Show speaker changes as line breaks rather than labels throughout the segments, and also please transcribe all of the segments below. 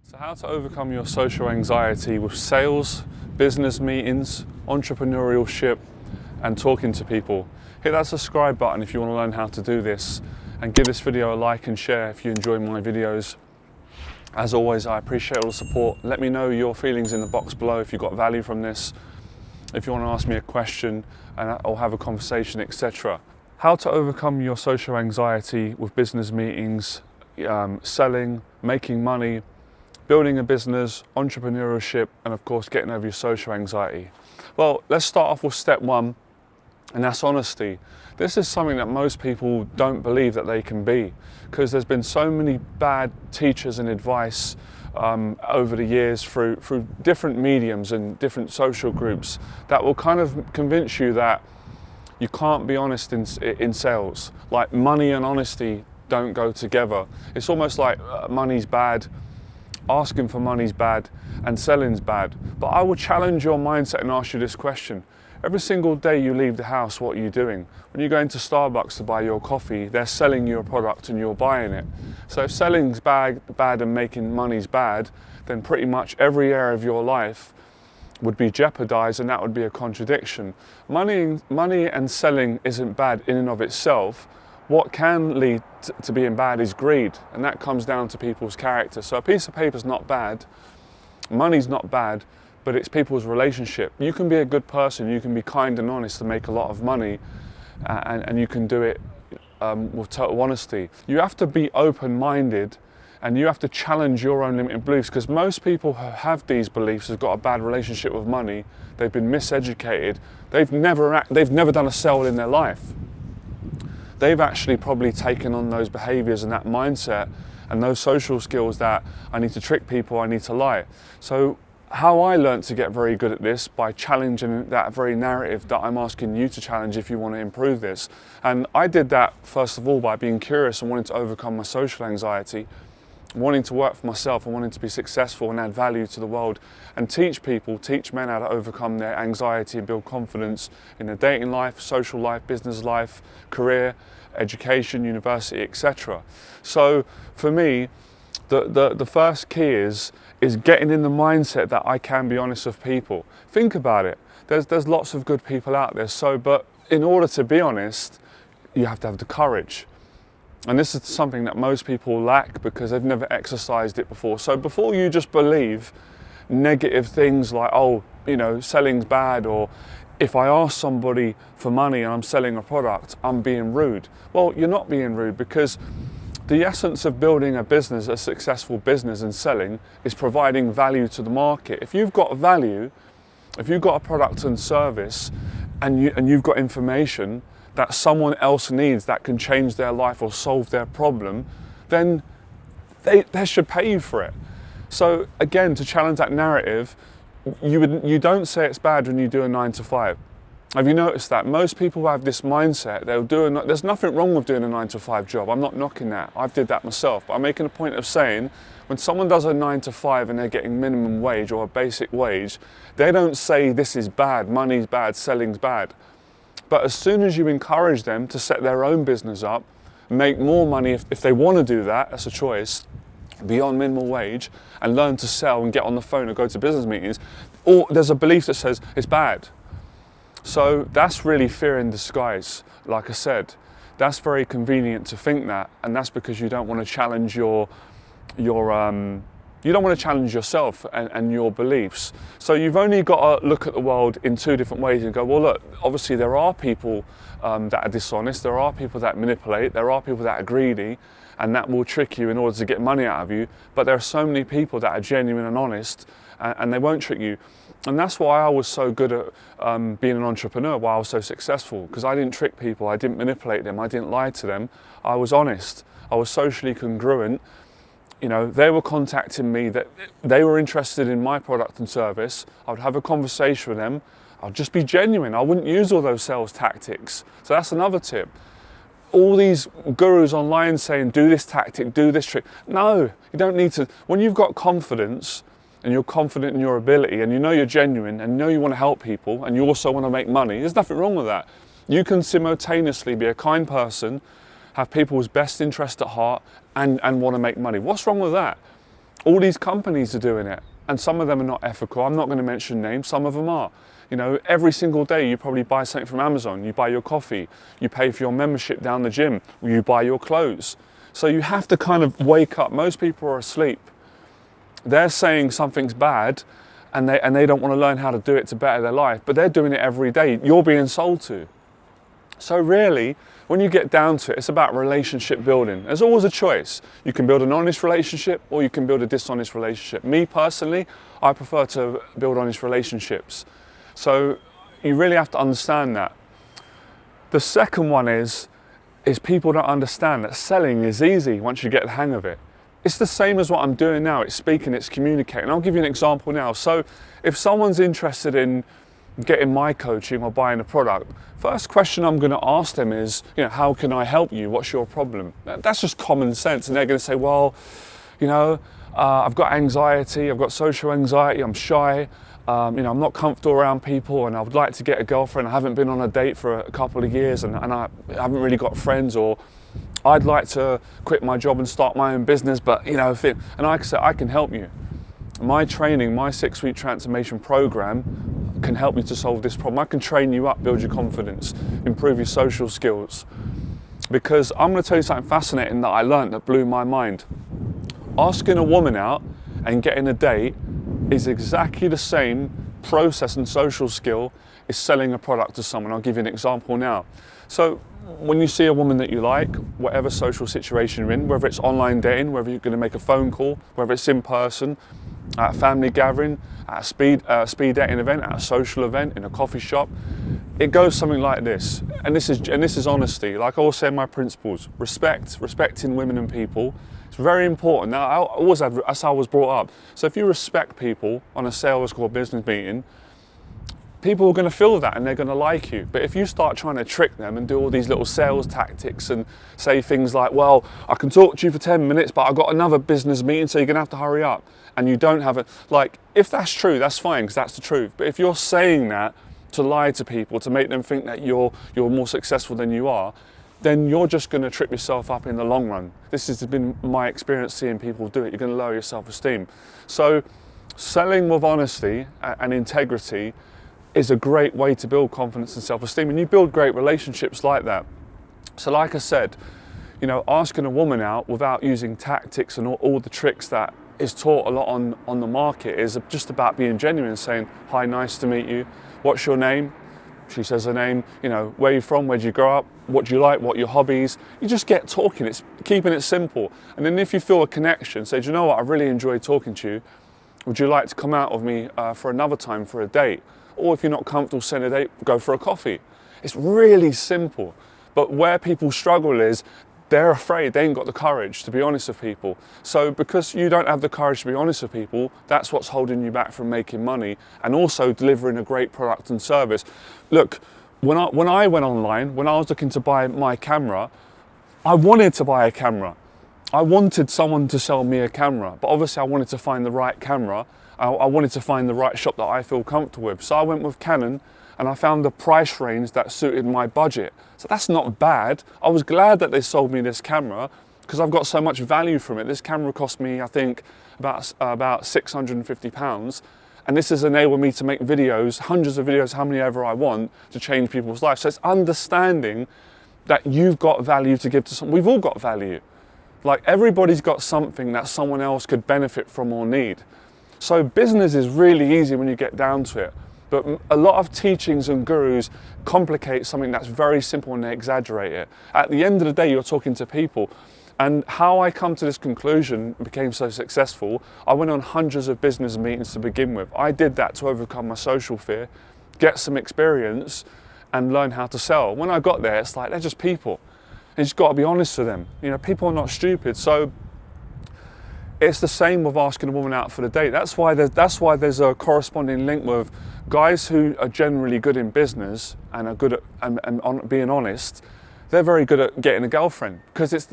So how to overcome your social anxiety with sales, business meetings, entrepreneurship and talking to people. Hit that subscribe button if you want to learn how to do this, and give this video a like and share if you enjoy my videos. As always, I appreciate all the support. Let me know your feelings in the box below if you got value from this, if you want to ask me a question or have a conversation, etc. How to overcome your social anxiety with business meetings, selling, making money, building a business, entrepreneurship, and of course getting over your social anxiety. Well, let's start off with step one, and that's honesty. This is something that most people don't believe that they can be, because there's been so many bad teachers and advice over the years through different mediums and different social groups that will kind of convince you that you can't be honest in sales. Like money and honesty don't go together. It's almost like money's bad, asking for money's bad, and selling's bad. But I will challenge your mindset and ask you this question. Every single day you leave the house, what are you doing? When you go into Starbucks to buy your coffee, they're selling you a product and you're buying it. So if selling's bad and making money's bad, then pretty much every area of your life would be jeopardized, and that would be a contradiction. Money and selling isn't bad in and of itself. What can lead to being bad is greed, and that comes down to people's character. So a piece of paper's not bad, money's not bad, but it's people's relationship. You can be a good person, you can be kind and honest and make a lot of money, and you can do it with total honesty. You have to be open-minded, and you have to challenge your own limiting beliefs, because most people who have these beliefs have got a bad relationship with money. They've been miseducated. They've never done a sale in their life. They've actually probably taken on those behaviors and that mindset and those social skills that I need to trick people, I need to lie. So how I learned to get very good at this, by challenging that very narrative that I'm asking you to challenge if you want to improve this. And I did that first of all by being curious and wanting to overcome my social anxiety, wanting to work for myself and wanting to be successful and add value to the world and teach men how to overcome their anxiety and build confidence in their dating life, social life, business life, career, education, university, etc. So for me, the first key is getting in the mindset that I can be honest with people. Think about it. There's lots of good people out there. But in order to be honest, you have to have the courage. And this is something that most people lack because they've never exercised it before. So before you just believe negative things like, oh, you know, selling's bad, or if I ask somebody for money and I'm selling a product, I'm being rude. Well, you're not being rude, because the essence of building a business, a successful business and selling, is providing value to the market. If you've got value, if you've got a product and service, and you've got information that someone else needs that can change their life or solve their problem, then they should pay you for it. So again, to challenge that narrative, you don't say it's bad when you do a 9 to 5. Have you noticed that? Most people have this mindset, there's nothing wrong with doing a 9 to 5 job. I'm not knocking that. I've did that myself. But I'm making a point of saying, when someone does a 9 to 5 and they're getting minimum wage or a basic wage, they don't say this is bad, money's bad, selling's bad. But as soon as you encourage them to set their own business up, make more money if they want to do that, that's a choice, beyond minimum wage, and learn to sell and get on the phone and go to business meetings, or there's a belief that says it's bad. So that's really fear in disguise. Like I said, that's very convenient to think that, and that's because you don't want to challenge you don't want to challenge yourself and your beliefs. So you've only got to look at the world in two different ways and go, well, look, obviously there are people that are dishonest, there are people that manipulate, there are people that are greedy, and that will trick you in order to get money out of you. But there are so many people that are genuine and honest, and they won't trick you. And that's why I was so good at being an entrepreneur, why I was so successful, because I didn't trick people, I didn't manipulate them, I didn't lie to them, I was honest, I was socially congruent. You know, they were contacting me, that they were interested in my product and service. I would have a conversation with them. I'd just be genuine. I wouldn't use all those sales tactics. So that's another tip. All these gurus online saying, do this tactic, do this trick. No, you don't need to. When you've got confidence and you're confident in your ability and you know you're genuine and you know you want to help people and you also want to make money, there's nothing wrong with that. You can simultaneously be a kind person, have people's best interest at heart, and want to make money. What's wrong with that? All these companies are doing it, and some of them are not ethical. I'm not going to mention names, some of them are. You know, every single day you probably buy something from Amazon, you buy your coffee, you pay for your membership down the gym, you buy your clothes. So you have to kind of wake up. Most people are asleep. They're saying something's bad and they don't want to learn how to do it to better their life, but they're doing it every day. You're being sold to. So really, when you get down to it, it's about relationship building. There's always a choice. You can build an honest relationship or you can build a dishonest relationship. Me personally, I prefer to build honest relationships. So you really have to understand that. The second one is people don't understand that selling is easy once you get the hang of it. It's the same as what I'm doing now. It's speaking, it's communicating. I'll give you an example now. So if someone's interested in getting my coaching or buying a product, first question I'm going to ask them is, you know, how can I help you? What's your problem? That's just common sense. And they're going to say, well, you know, I've got anxiety, I've got social anxiety, I'm shy, you know, I'm not comfortable around people and I would like to get a girlfriend. I haven't been on a date for a couple of years and I haven't really got friends, or I'd like to quit my job and start my own business, but you know, and I can say, I can help you. My training, my 6-week transformation program can help you to solve this problem. I can train you up, build your confidence, improve your social skills. Because I'm going to tell you something fascinating that I learned that blew my mind. Asking a woman out and getting a date is exactly the same process and social skill as selling a product to someone. I'll give you an example now. So when you see a woman that you like, whatever social situation you're in, whether it's online dating, whether you're going to make a phone call, whether it's in person, at a family gathering, at a speed dating event, at a social event, in a coffee shop, it goes something like this. And this is honesty. Like I always say in my principles, respecting women and people. It's very important. Now, that's how I was brought up. So if you respect people on a sales or business meeting, people are going to feel that and they're going to like you. But if you start trying to trick them and do all these little sales tactics and say things like, well, I can talk to you for 10 minutes, but I've got another business meeting, so you're going to have to hurry up. And you don't have it. Like, if that's true, that's fine, because that's the truth. But if you're saying that to lie to people, to make them think that you're more successful than you are, then you're just going to trip yourself up in the long run. This has been my experience seeing people do it. You're going to lower your self-esteem. So selling with honesty and integrity is a great way to build confidence and self-esteem, and you build great relationships like that. So like I said, you know, asking a woman out without using tactics and all the tricks that is taught a lot on the market is just about being genuine, saying, hi, nice to meet you, what's your name? She says her name, you know, where are you from, where do you grow up, what do you like, what are your hobbies? You just get talking, it's keeping it simple. And then if you feel a connection, say, do you know what, I really enjoyed talking to you, would you like to come out with me for another time for a date? Or if you're not comfortable saying a date, go for a coffee. It's really simple. But where people struggle is they're afraid, they ain't got the courage to be honest with people. So because you don't have the courage to be honest with people, that's what's holding you back from making money and also delivering a great product and service. Look, when I went online, when I was looking to buy my camera, I wanted to buy a camera. I wanted someone to sell me a camera, but obviously I wanted to find the right camera. I wanted to find the right shop that I feel comfortable with. So I went with Canon and I found the price range that suited my budget. So that's not bad. I was glad that they sold me this camera because I've got so much value from it. This camera cost me, I think, about £650. And this has enabled me to make videos, hundreds of videos, how many ever I want, to change people's lives. So it's understanding that you've got value to give to someone. We've all got value. Like everybody's got something that someone else could benefit from or need. So business is really easy when you get down to it. But a lot of teachings and gurus complicate something that's very simple and they exaggerate it. At the end of the day, you're talking to people. And how I come to this conclusion and became so successful, I went on hundreds of business meetings to begin with. I did that to overcome my social fear, get some experience and learn how to sell. When I got there, it's like, they're just people. You just got to be honest with them. You know, people are not stupid. So it's the same with asking a woman out for the date. That's why there's a corresponding link with guys who are generally good in business and are good at and being honest. They're very good at getting a girlfriend because it's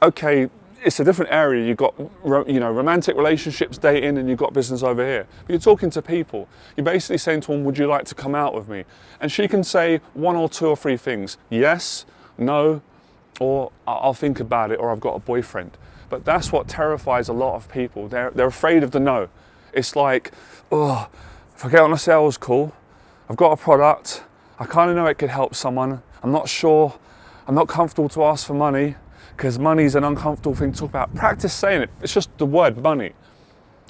okay. It's a different area. You've got romantic relationships, dating, and you've got business over here. But you're talking to people. You're basically saying to them, "Would you like to come out with me?" And she can say one or two or three things: yes, no, or I'll think about it, or I've got a boyfriend. But that's what terrifies a lot of people. They're afraid of the no. It's like, oh, if I get on a sales call, I've got a product, I kind of know it could help someone, I'm not sure, I'm not comfortable to ask for money, because money is an uncomfortable thing to talk about. Practice saying it. It's just the word money.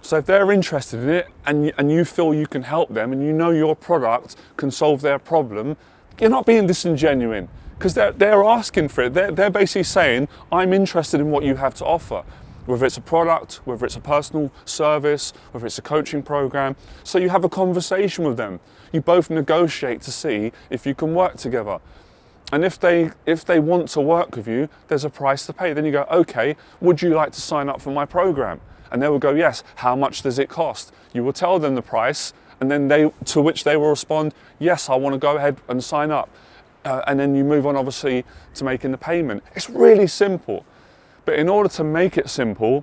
So if they're interested in it and you feel you can help them and you know your product can solve their problem, you're not being disingenuous, because they're asking for it. They're basically saying, I'm interested in what you have to offer, whether it's a product, whether it's a personal service, whether it's a coaching program. So you have a conversation with them. You both negotiate to see if you can work together. And if they want to work with you, there's a price to pay. Then you go, okay, would you like to sign up for my program? And they will go, yes. How much does it cost? You will tell them the price, and then to which they will respond, yes, I want to go ahead and sign up. And then you move on, obviously, to making the payment. It's really simple. But in order to make it simple,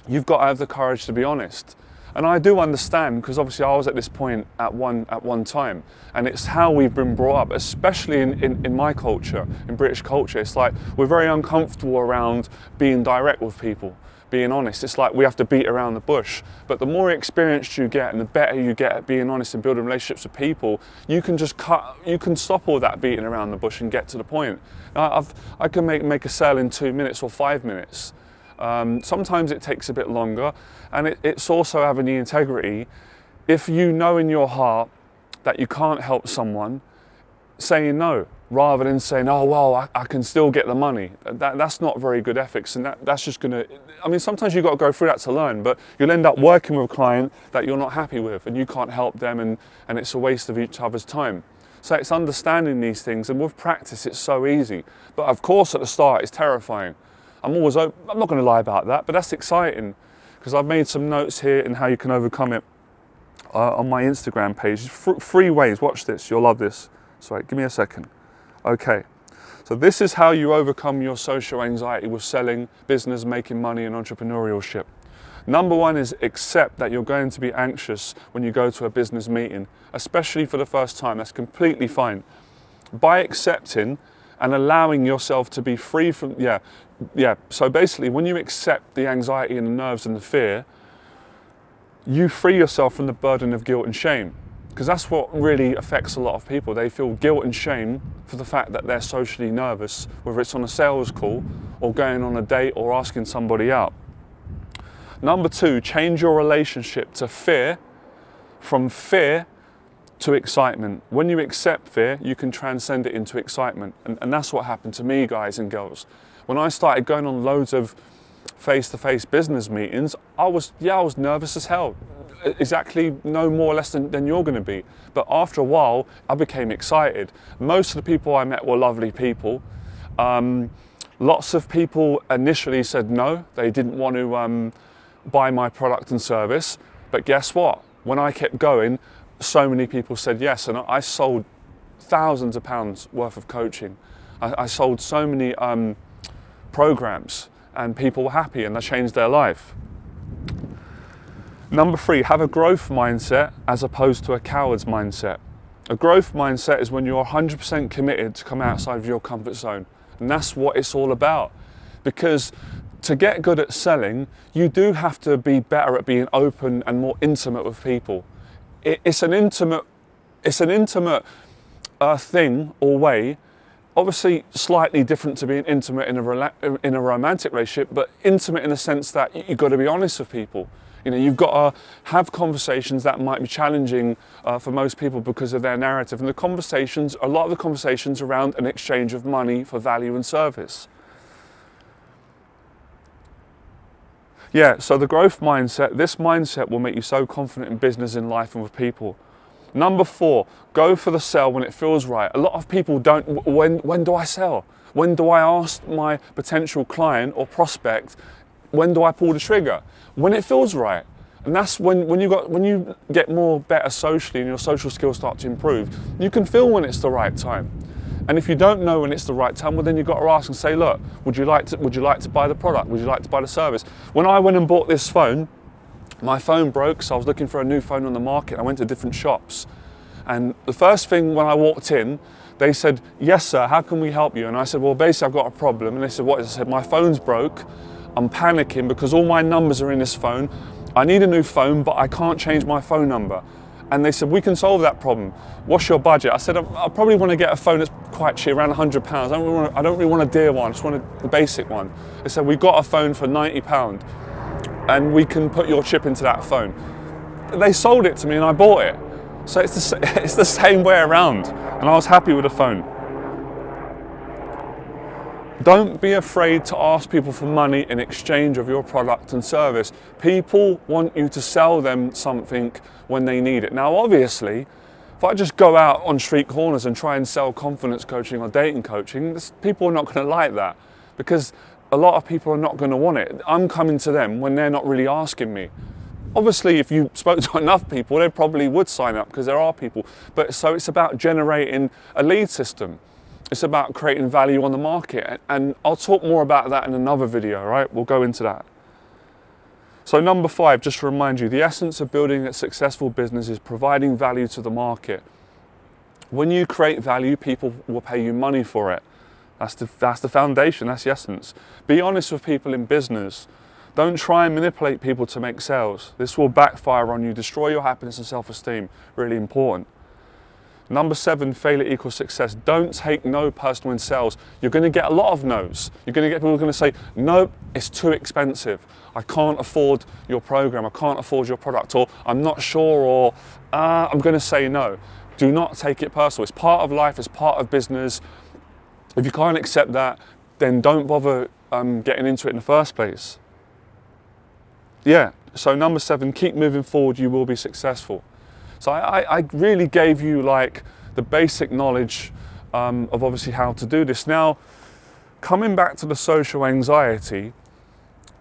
you've got to have the courage to be honest. And I do understand, because obviously I was at this point at one time, and it's how we've been brought up, especially in my culture, in British culture. It's like we're very uncomfortable around being direct with people, being honest. It's like we have to beat around the bush. But the more experienced you get and the better you get at being honest and building relationships with people, you can stop all that beating around the bush and get to the point. I can make a sale in 2 minutes or 5 minutes. Sometimes it takes a bit longer, and it's also having the integrity. If you know in your heart that you can't help someone, saying no, rather than saying, oh, well, I can still get the money. That's not very good ethics, and that's just gonna, I mean, sometimes you've got to go through that to learn, but you'll end up working with a client that you're not happy with, and you can't help them, and it's a waste of each other's time. So it's understanding these things, and with practice, it's so easy. But of course, at the start, it's terrifying. I'm not going to lie about that, but that's exciting, because I've made some notes here in how you can overcome it on my Instagram page. 3 ways. Watch this. You'll love this. Sorry, give me a second. Okay. So this is how you overcome your social anxiety with selling, business, making money, and entrepreneurship. Number 1 is accept that you're going to be anxious when you go to a business meeting, especially for the first time. That's completely fine. By accepting and allowing yourself to be free from, so basically when you accept the anxiety and the nerves and the fear, you free yourself from the burden of guilt and shame, because that's what really affects a lot of people. They feel guilt and shame for the fact that they're socially nervous, whether it's on a sales call or going on a date or asking somebody out. Number 2, change your relationship to fear, from fear to excitement. When you accept fear, you can transcend it into excitement. And that's what happened to me, guys and girls. When I started going on loads of face-to-face business meetings, I was nervous as hell. Exactly, no more or less than you're going to be. But after a while, I became excited. Most of the people I met were lovely people. Lots of people initially said no. They didn't want to buy my product and service. But guess what? When I kept going, so many people said yes, and I sold thousands of pounds worth of coaching. I sold so many programs, and people were happy, and I changed their life. Number 3, have a growth mindset as opposed to a coward's mindset. A growth mindset is when you're 100% committed to come outside of your comfort zone, and that's what it's all about. Because to get good at selling, you do have to be better at being open and more intimate with people. It's an intimate thing or way, obviously slightly different to being intimate in a romantic relationship, but intimate in the sense that you've got to be honest with people. You know, you've got to have conversations that might be challenging for most people because of their narrative. And a lot of the conversations around an exchange of money for value and service. Yeah, so the growth mindset, this mindset will make you so confident in business, in life, and with people. Number 4, go for the sell when it feels right. A lot of people don't, when do I sell? When do I ask my potential client or prospect, when do I pull the trigger? When it feels right. And that's when you get more better socially and your social skills start to improve, you can feel when it's the right time. And if you don't know when it's the right time, well then you've got to ask and say, look, would you like to buy the product? Would you like to buy the service? When I went and bought this phone, my phone broke, so I was looking for a new phone on the market. I went to different shops. And the first thing when I walked in, They said, yes sir, how can we help you? And I said, well basically I've got a problem. And they said, what is it? I said, my phone's broke. I'm panicking because all my numbers are in this phone. I need a new phone, but I can't change my phone number. And they said, we can solve that problem. What's your budget? I said, I probably want to get a phone that's quite cheap, around £100. I don't really want a dear one, I just want a basic one. They said, we got a phone for £90 and we can put your chip into that phone. They sold it to me and I bought it. So it's the same way around. And I was happy with the phone. Don't be afraid to ask people for money in exchange of your product and service. People want you to sell them something when they need it. Now, obviously, if I just go out on street corners and try and sell confidence coaching or dating coaching, people are not going to like that because a lot of people are not going to want it. I'm coming to them when they're not really asking me. Obviously, if you spoke to enough people, they probably would sign up because there are people. But so it's about generating a lead system. It's about creating value on the market. And I'll talk more about that in another video, right? We'll go into that. So number 5, just to remind you, the essence of building a successful business is providing value to the market. When you create value, people will pay you money for it. That's the foundation, that's the essence. Be honest with people in business. Don't try and manipulate people to make sales. This will backfire on you, destroy your happiness and self-esteem. Really important. Number 7, failure equals success. Don't take no personal in sales. You're going to get a lot of no's. You're going to get people who are going to say, nope, it's too expensive. I can't afford your program. I can't afford your product. Or I'm not sure, or I'm going to say no. Do not take it personal. It's part of life. It's part of business. If you can't accept that, then don't bother getting into it in the first place. Yeah, so number 7, keep moving forward. You will be successful. So I really gave you like the basic knowledge of obviously how to do this. Now, coming back to the social anxiety,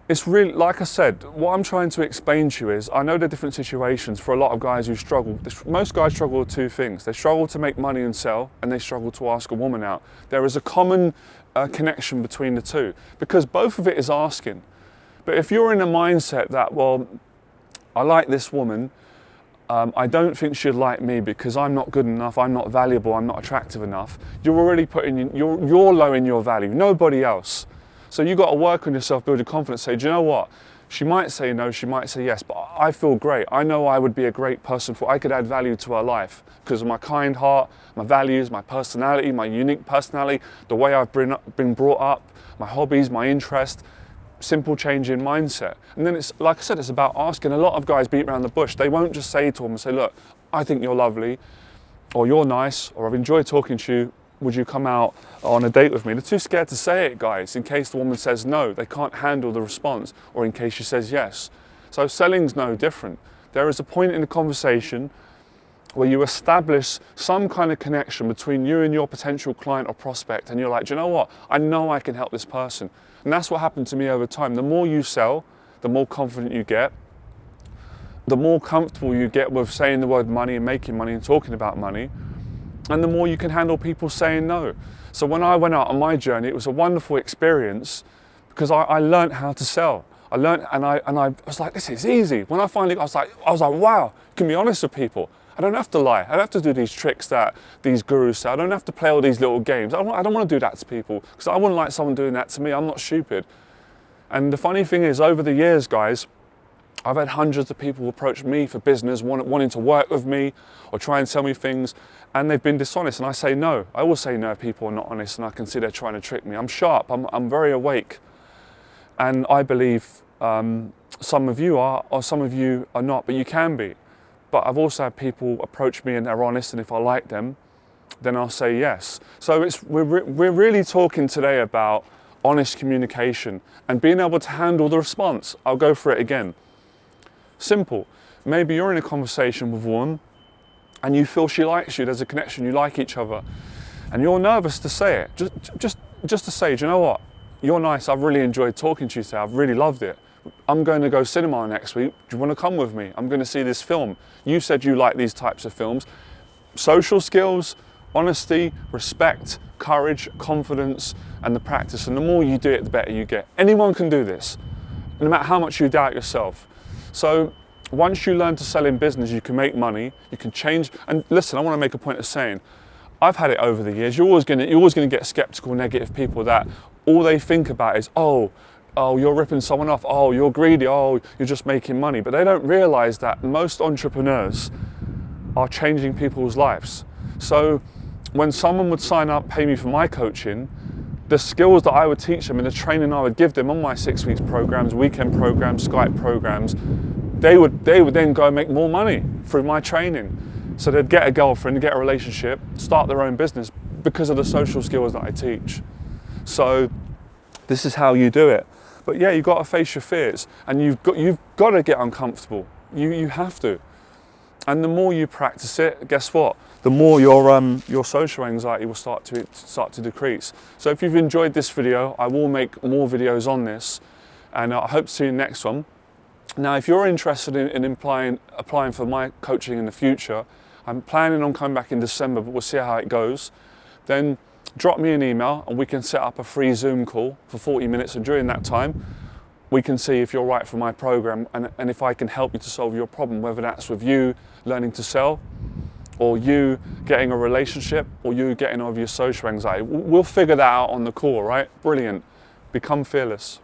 it's really, like I said, what I'm trying to explain to you is, I know there are different situations for a lot of guys who struggle. Most guys struggle with 2 things. They struggle to make money and sell, and they struggle to ask a woman out. There is a common connection between the two, because both of it is asking. But if you're in a mindset that, well, I like this woman, I don't think she'd like me because I'm not good enough, I'm not valuable, I'm not attractive enough, you're already you're low in your value, nobody else. So you've got to work on yourself, build your confidence, say, do you know what? She might say no, she might say yes, but I feel great. I know I would be a great person I could add value to her life because of my kind heart, my values, my personality, my unique personality, the way I've been brought up, my hobbies, my interest. Simple change in mindset. And then it's, like I said, it's about asking. A lot of guys beat around the bush. They won't just say to them and say, look, I think you're lovely, or you're nice, or I've enjoyed talking to you, would you come out on a date with me? They're too scared to say it, guys, in case the woman says no. They can't handle the response, or in case she says yes. So selling's no different. There is a point in the conversation where you establish some kind of connection between you and your potential client or prospect, and you're like, do you know what? I know I can help this person. And that's what happened to me over time. The more you sell, the more confident you get, the more comfortable you get with saying the word money and making money and talking about money, and the more you can handle people saying no. So when I went out on my journey, it was a wonderful experience because I learned how to sell. I learned, and I was like, this is easy. When I finally, I was like, wow, you can be honest with people. I don't have to lie. I don't have to do these tricks that these gurus say. I don't have to play all these little games. I don't want to do that to people because I wouldn't like someone doing that to me. I'm not stupid. And the funny thing is, over the years, guys, I've had hundreds of people approach me for business, wanting to work with me or try and sell me things, and they've been dishonest. And I say no. I always say no if people are not honest and I can see they're trying to trick me. I'm sharp. I'm very awake. And I believe some of you are, or some of you are not, but you can be. But I've also had people approach me and they're honest, and if I like them, then I'll say yes. So we're really talking today about honest communication and being able to handle the response. I'll go for it again. Simple. Maybe you're in a conversation with one and you feel she likes you, there's a connection, you like each other, and you're nervous to say it. Just to say, do you know what? You're nice, I've really enjoyed talking to you today, I've really loved it. I'm going to go cinema next week. Do you want to come with me? I'm going to see this film. You said you like these types of films. Social skills, honesty, respect, courage, confidence, and the practice. And the more you do it, the better you get. Anyone can do this, no matter how much you doubt yourself. So once you learn to sell in business, you can make money, you can change. And listen, I want to make a point of saying, I've had it over the years. You're always gonna get skeptical, negative people that all they think about is, oh, you're ripping someone off. Oh, you're greedy. Oh, you're just making money. But they don't realize that most entrepreneurs are changing people's lives. So when someone would sign up, pay me for my coaching, the skills that I would teach them and the training I would give them on my 6 weeks programs, weekend programs, Skype programs, they would then go and make more money through my training. So they'd get a girlfriend, get a relationship, start their own business because of the social skills that I teach. So this is how you do it. But yeah, you've got to face your fears, and you've got to get uncomfortable. You have to. And the more you practice it, guess what? The more your social anxiety will start to decrease. So if you've enjoyed this video, I will make more videos on this, and I hope to see you in the next one. Now, if you're interested in applying for my coaching in the future, I'm planning on coming back in December, but we'll see how it goes. Then drop me an email and we can set up a free Zoom call for 40 minutes, and during that time, we can see if you're right for my program and if I can help you to solve your problem, whether that's with you learning to sell, or you getting a relationship, or you getting over your social anxiety. We'll figure that out on the call, right? Brilliant. Become fearless.